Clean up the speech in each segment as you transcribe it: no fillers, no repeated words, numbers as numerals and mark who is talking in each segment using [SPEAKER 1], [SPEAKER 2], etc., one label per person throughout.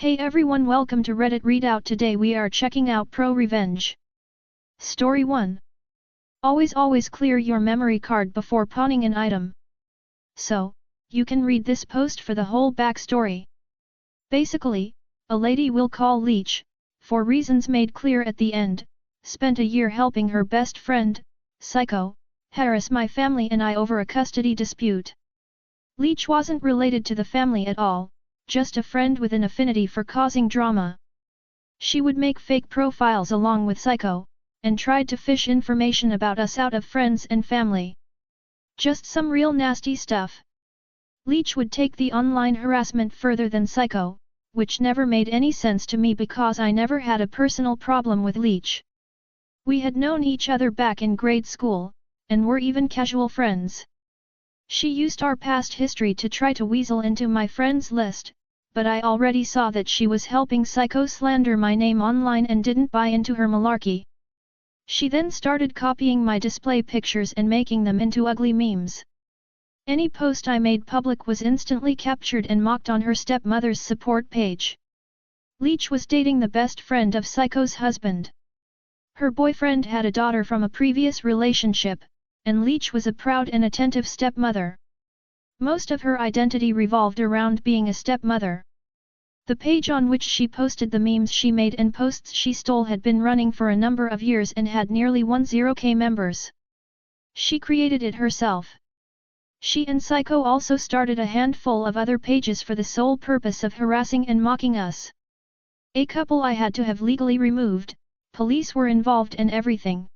[SPEAKER 1] Hey everyone, welcome to Reddit Readout. Today we are checking out ProRevenge. Story 1. Always clear your memory card before pawning an item. So, you can read this post for the whole backstory. Basically, a lady we'll call Leech, for reasons made clear at the end, spent a year helping her best friend, Psycho, harass my family and I over a custody dispute. Leech wasn't related to the family at all, just a friend with an affinity for causing drama. She would make fake profiles along with Psycho, and tried to fish information about us out of friends and family. Just some real nasty stuff. Leech would take the online harassment further than Psycho, which never made any sense to me because I never had a personal problem with Leech. We had known each other back in grade school, and were even casual friends. She used our past history to try to weasel into my friends list, but I already saw that she was helping Psycho slander my name online and didn't buy into her malarkey. She then started copying my display pictures and making them into ugly memes. Any post I made public was instantly captured and mocked on her stepmother's support page. Leech was dating the best friend of Psycho's husband. Her boyfriend had a daughter from a previous relationship, and Leech was a proud and attentive stepmother. Most of her identity revolved around being a stepmother. The page on which she posted the memes she made and posts she stole had been running for a number of years and had nearly 10k members. She created it herself. She and Psycho also started a handful of other pages for the sole purpose of harassing and mocking us. A couple I had to have legally removed, police were involved and everything.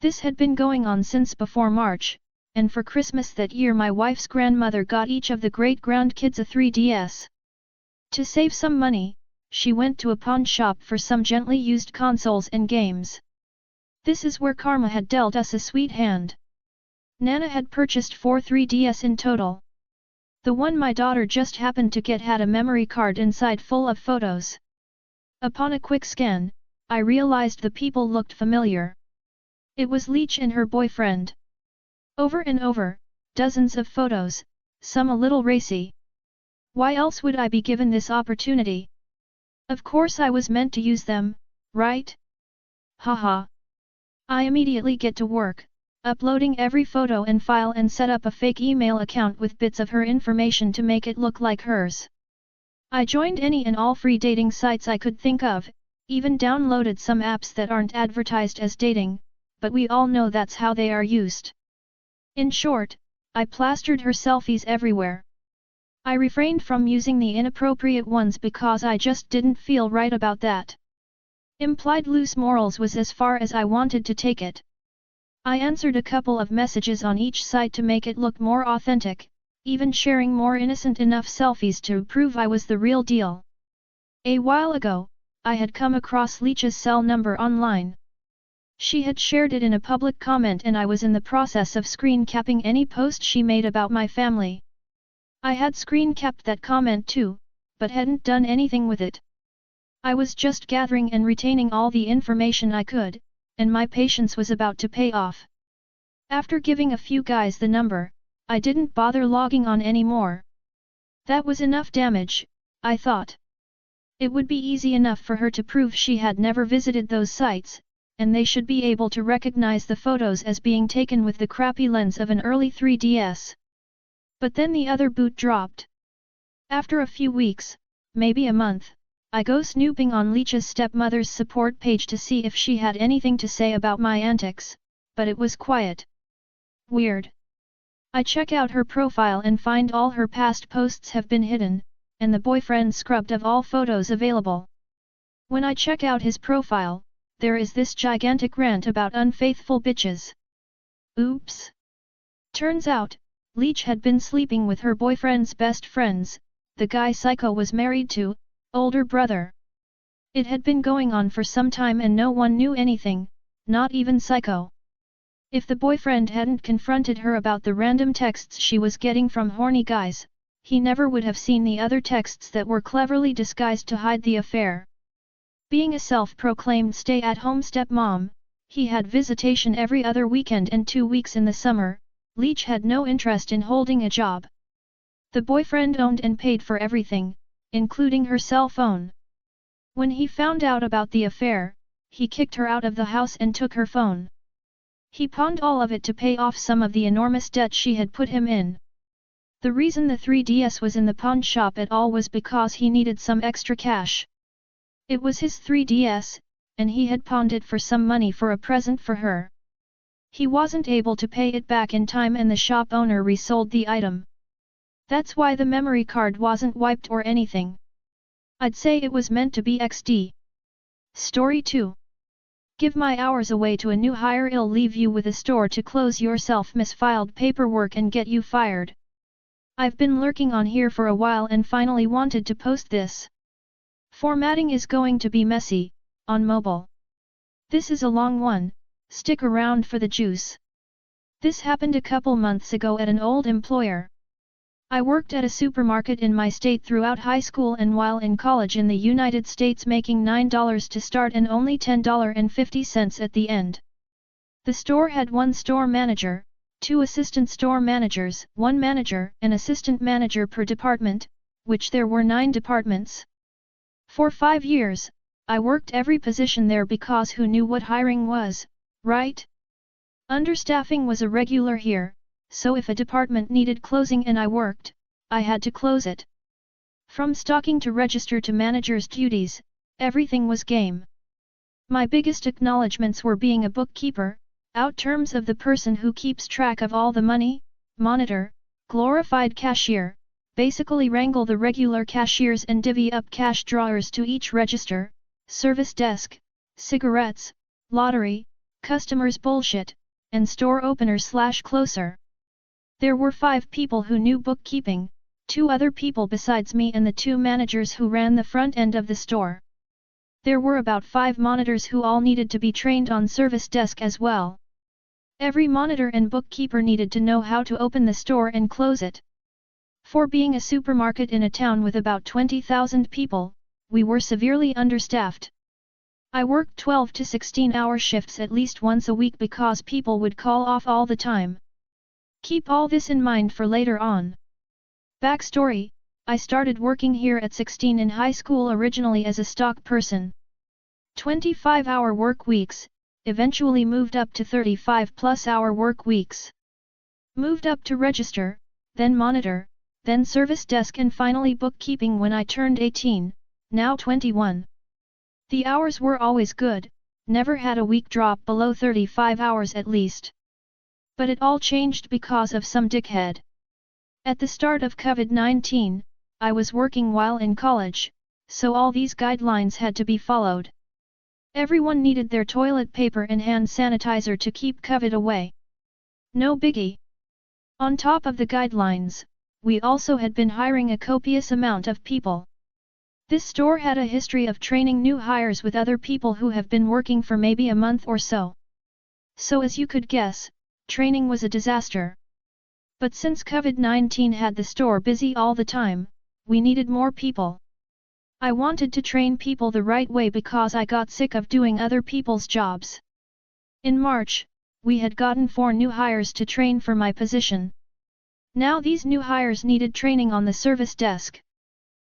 [SPEAKER 1] This had been going on since before March, and for Christmas that year my wife's grandmother got each of the great-grandkids a 3DS. To save some money, she went to a pawn shop for some gently used consoles and games. This is where karma had dealt us a sweet hand. Nana had purchased 4 3DS in total. The one my daughter just happened to get had a memory card inside full of photos. Upon a quick scan, I realized the people looked familiar. It was Leech and her boyfriend. Over and over, dozens of photos, some a little racy. Why else would I be given this opportunity? Of course I was meant to use them, right? Haha. I immediately get to work, uploading every photo and file and set up a fake email account with bits of her information to make it look like hers. I joined any and all free dating sites I could think of, even downloaded some apps that aren't advertised as dating, but we all know that's how they are used. In short, I plastered her selfies everywhere. I refrained from using the inappropriate ones because I just didn't feel right about that. Implied loose morals was as far as I wanted to take it. I answered a couple of messages on each site to make it look more authentic, even sharing more innocent enough selfies to prove I was the real deal. A while ago, I had come across Leech's cell number online. She had shared it in a public comment and I was in the process of screen capping any post she made about my family. I had screen capped that comment too, but hadn't done anything with it. I was just gathering and retaining all the information I could, and my patience was about to pay off. After giving a few guys the number, I didn't bother logging on anymore. That was enough damage, I thought. It would be easy enough for her to prove she had never visited those sites, and they should be able to recognize the photos as being taken with the crappy lens of an early 3DS. But then the other boot dropped. After a few weeks, maybe a month, I go snooping on Leech's stepmother's support page to see if she had anything to say about my antics, but it was quiet. Weird. I check out her profile and find all her past posts have been hidden, and the boyfriend scrubbed of all photos available. When I check out his profile, there is this gigantic rant about unfaithful bitches. Oops. Turns out, Leech had been sleeping with her boyfriend's best friends, the guy Psycho was married to, older brother. It had been going on for some time and no one knew anything, not even Psycho. If the boyfriend hadn't confronted her about the random texts she was getting from horny guys, he never would have seen the other texts that were cleverly disguised to hide the affair. Being a self-proclaimed stay-at-home stepmom, he had visitation every other weekend and 2 weeks in the summer. Leech had no interest in holding a job. The boyfriend owned and paid for everything, including her cell phone. When he found out about the affair, he kicked her out of the house and took her phone. He pawned all of it to pay off some of the enormous debt she had put him in. The reason the 3DS was in the pawn shop at all was because he needed some extra cash. It was his 3DS, and he had pawned it for some money for a present for her. He wasn't able to pay it back in time and the shop owner resold the item. That's why the memory card wasn't wiped or anything. I'd say it was meant to be XD. Story 2. Give my hours away to a new hire. I'll leave you with a store to close yourself misfiled paperwork and get you fired. I've been lurking on here for a while and finally wanted to post this. Formatting is going to be messy, on mobile. This is a long one, stick around for the juice. This happened a couple months ago at an old employer. I worked at a supermarket in my state throughout high school and while in college in the United States, making $9 to start and only $10.50 at the end. The store had one store manager, two assistant store managers, one manager and assistant manager per department, which there were 9 departments. For 5 years, I worked every position there because who knew what hiring was, right? Understaffing was a regular here. So if a department needed closing and I worked, I had to close it. From stocking to register to manager's duties, everything was game. My biggest acknowledgements were being a bookkeeper, out terms of the person who keeps track of all the money, monitor, glorified cashier, basically wrangle the regular cashiers and divvy up cash drawers to each register, service desk, cigarettes, lottery, customers bullshit, and store opener/closer. There were 5 people who knew bookkeeping, 2 other people besides me and the 2 managers who ran the front end of the store. There were about 5 monitors who all needed to be trained on service desk as well. Every monitor and bookkeeper needed to know how to open the store and close it. For being a supermarket in a town with about 20,000 people, we were severely understaffed. I worked 12 to 16-hour shifts at least once a week because people would call off all the time. Keep all this in mind for later on. Backstory: I started working here at 16 in high school, originally as a stock person. 25-hour work weeks, eventually moved up to 35-plus-hour work weeks. Moved up to register, then monitor, then service desk and finally bookkeeping when I turned 18, now 21. The hours were always good, never had a week drop below 35 hours at least. But it all changed because of some dickhead. At the start of COVID-19, I was working while in college, so all these guidelines had to be followed. Everyone needed their toilet paper and hand sanitizer to keep COVID away. No biggie. On top of the guidelines, we also had been hiring a copious amount of people. This store had a history of training new hires with other people who have been working for maybe a month or so. So as you could guess, training was a disaster. But since COVID-19 had the store busy all the time, we needed more people. I wanted to train people the right way because I got sick of doing other people's jobs. In March, we had gotten 4 new hires to train for my position. Now these new hires needed training on the service desk.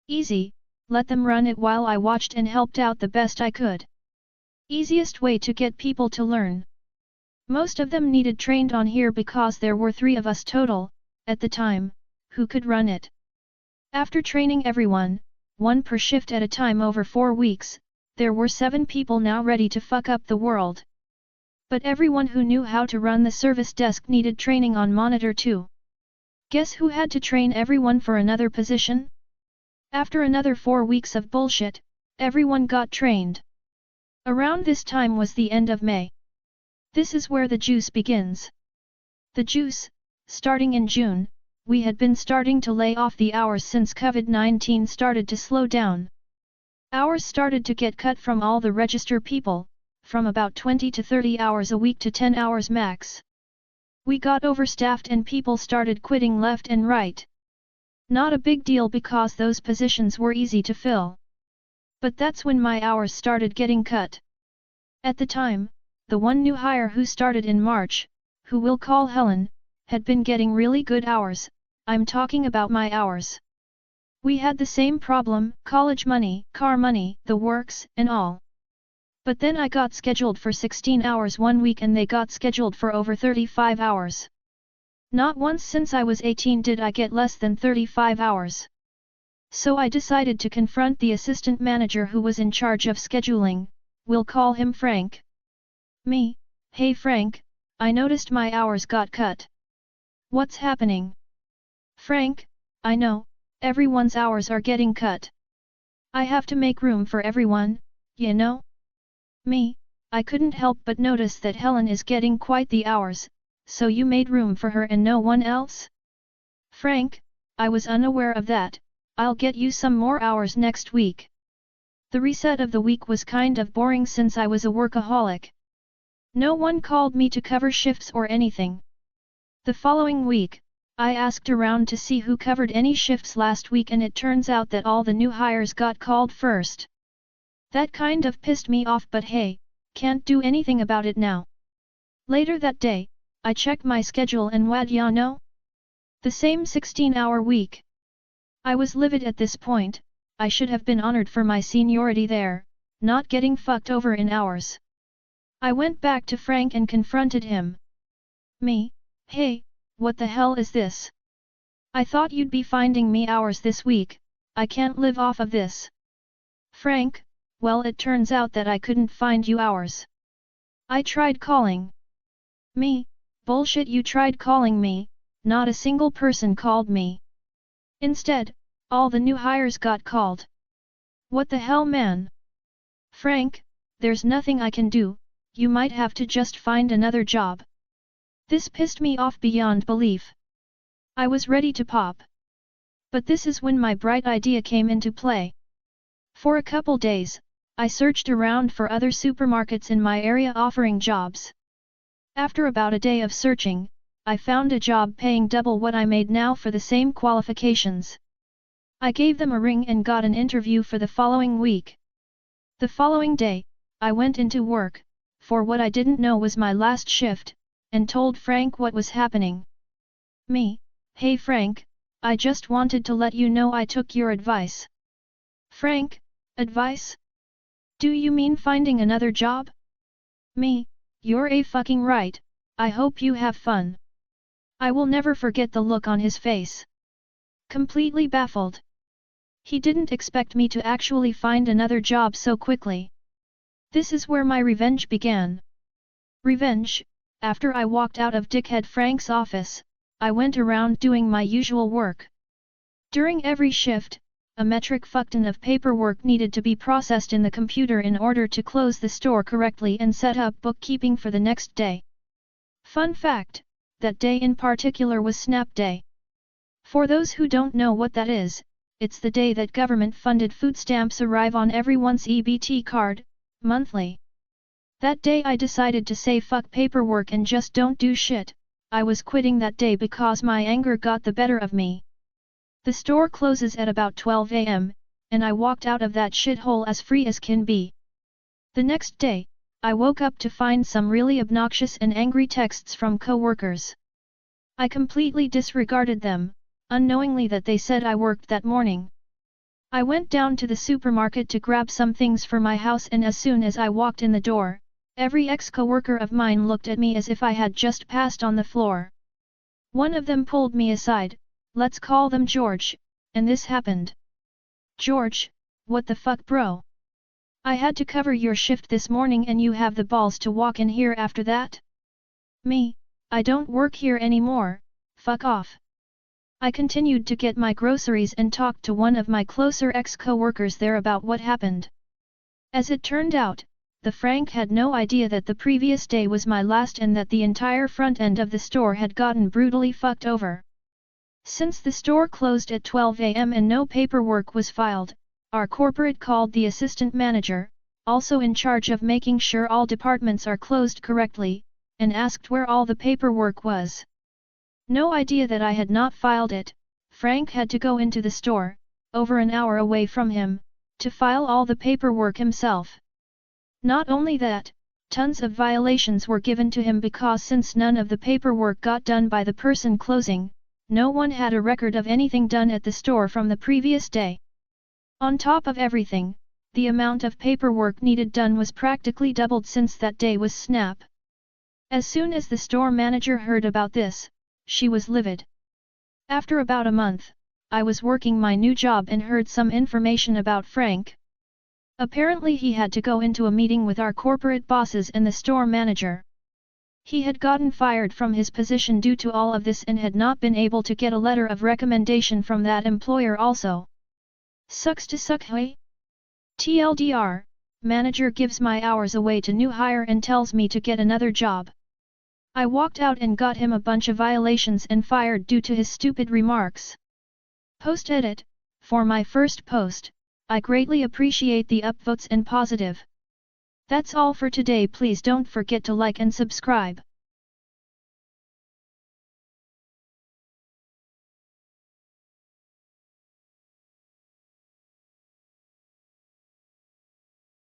[SPEAKER 1] Easy, let them run it while I watched and helped out the best I could. Easiest way to get people to learn. Most of them needed trained on here because there were 3 of us total, at the time, who could run it. After training everyone, 1 per shift at a time over 4 weeks, there were 7 people now ready to fuck up the world. But everyone who knew how to run the service desk needed training on monitor too. Guess who had to train everyone for another position? After another 4 weeks of bullshit, everyone got trained. Around this time was the end of May. This is where the juice begins. The juice: starting in June, we had been starting to lay off the hours since COVID-19 started to slow down. Hours started to get cut from all the register people, from about 20 to 30 hours a week to 10 hours max. We got overstaffed and people started quitting left and right. Not a big deal because those positions were easy to fill. But that's when my hours started getting cut. At the time, the one new hire who started in March, who we'll call Helen, had been getting really good hours. I'm talking about my hours. We had the same problem, college money, car money, the works, and all. But then I got scheduled for 16 hours one week and they got scheduled for over 35 hours. Not once since I was 18 did I get less than 35 hours. So I decided to confront the assistant manager who was in charge of scheduling, we'll call him Frank. Me, hey Frank, I noticed my hours got cut. What's happening? Frank, I know, everyone's hours are getting cut. I have to make room for everyone, you know? Me, I couldn't help but notice that Helen is getting quite the hours, so you made room for her and no one else? Frank, I was unaware of that, I'll get you some more hours next week. The reset of the week was kind of boring since I was a workaholic. No one called me to cover shifts or anything. The following week, I asked around to see who covered any shifts last week and it turns out that all the new hires got called first. That kind of pissed me off but hey, can't do anything about it now. Later that day, I checked my schedule and what ya know? The same 16-hour week. I was livid at this point, I should have been honored for my seniority there, not getting fucked over in hours. I went back to Frank and confronted him. Me, hey, what the hell is this? I thought you'd be finding me hours this week, I can't live off of this. Frank, well it turns out that I couldn't find you hours. I tried calling. Me, bullshit you tried calling me, not a single person called me. Instead, all the new hires got called. What the hell man? Frank, there's nothing I can do, you might have to just find another job. This pissed me off beyond belief. I was ready to pop. But this is when my bright idea came into play. For a couple days, I searched around for other supermarkets in my area offering jobs. After about a day of searching, I found a job paying double what I made now for the same qualifications. I gave them a ring and got an interview for the following week. The following day, I went into work, for what I didn't know was my last shift, and told Frank what was happening. Me, hey Frank, I just wanted to let you know I took your advice. Frank, advice? Do you mean finding another job? Me, you're a fucking right, I hope you have fun. I will never forget the look on his face. Completely baffled. He didn't expect me to actually find another job so quickly. This is where my revenge began. Revenge, after I walked out of Dickhead Frank's office, I went around doing my usual work. During every shift, a metric fuckton of paperwork needed to be processed in the computer in order to close the store correctly and set up bookkeeping for the next day. Fun fact, that day in particular was Snap Day. For those who don't know what that is, it's the day that government-funded food stamps arrive on everyone's EBT card, monthly. That day I decided to say fuck paperwork and just don't do shit. I was quitting that day because my anger got the better of me. The store closes at about 12 a.m., and I walked out of that shithole as free as can be. The next day, I woke up to find some really obnoxious and angry texts from co-workers. I completely disregarded them, unknowingly that they said I worked that morning. I went down to the supermarket to grab some things for my house and as soon as I walked in the door, every ex-co-worker of mine looked at me as if I had just passed on the floor. One of them pulled me aside, let's call them George, and this happened. George, what the fuck bro? I had to cover your shift this morning and you have the balls to walk in here after that? Me, I don't work here anymore, fuck off. I continued to get my groceries and talked to one of my closer ex-co-workers there about what happened. As it turned out, the Frank had no idea that the previous day was my last and that the entire front end of the store had gotten brutally fucked over. Since the store closed at 12 a.m. and no paperwork was filed, our corporate called the assistant manager, also in charge of making sure all departments are closed correctly, and asked where all the paperwork was. No idea that I had not filed it, Frank had to go into the store, over an hour away from him, to file all the paperwork himself. Not only that, tons of violations were given to him because since none of the paperwork got done by the person closing, no one had a record of anything done at the store from the previous day. On top of everything, the amount of paperwork needed done was practically doubled since that day was snap. As soon as the store manager heard about this, she was livid. After about a month, I was working my new job and heard some information about Frank. Apparently he had to go into a meeting with our corporate bosses and the store manager. He had gotten fired from his position due to all of this and had not been able to get a letter of recommendation from that employer also. Sucks to suck, hey? TLDR, manager gives my hours away to new hire and tells me to get another job. I walked out and got him a bunch of violations and fired due to his stupid remarks. Post edit, for my first post, I greatly appreciate the upvotes and positive. That's all for today. Please don't forget to like and subscribe.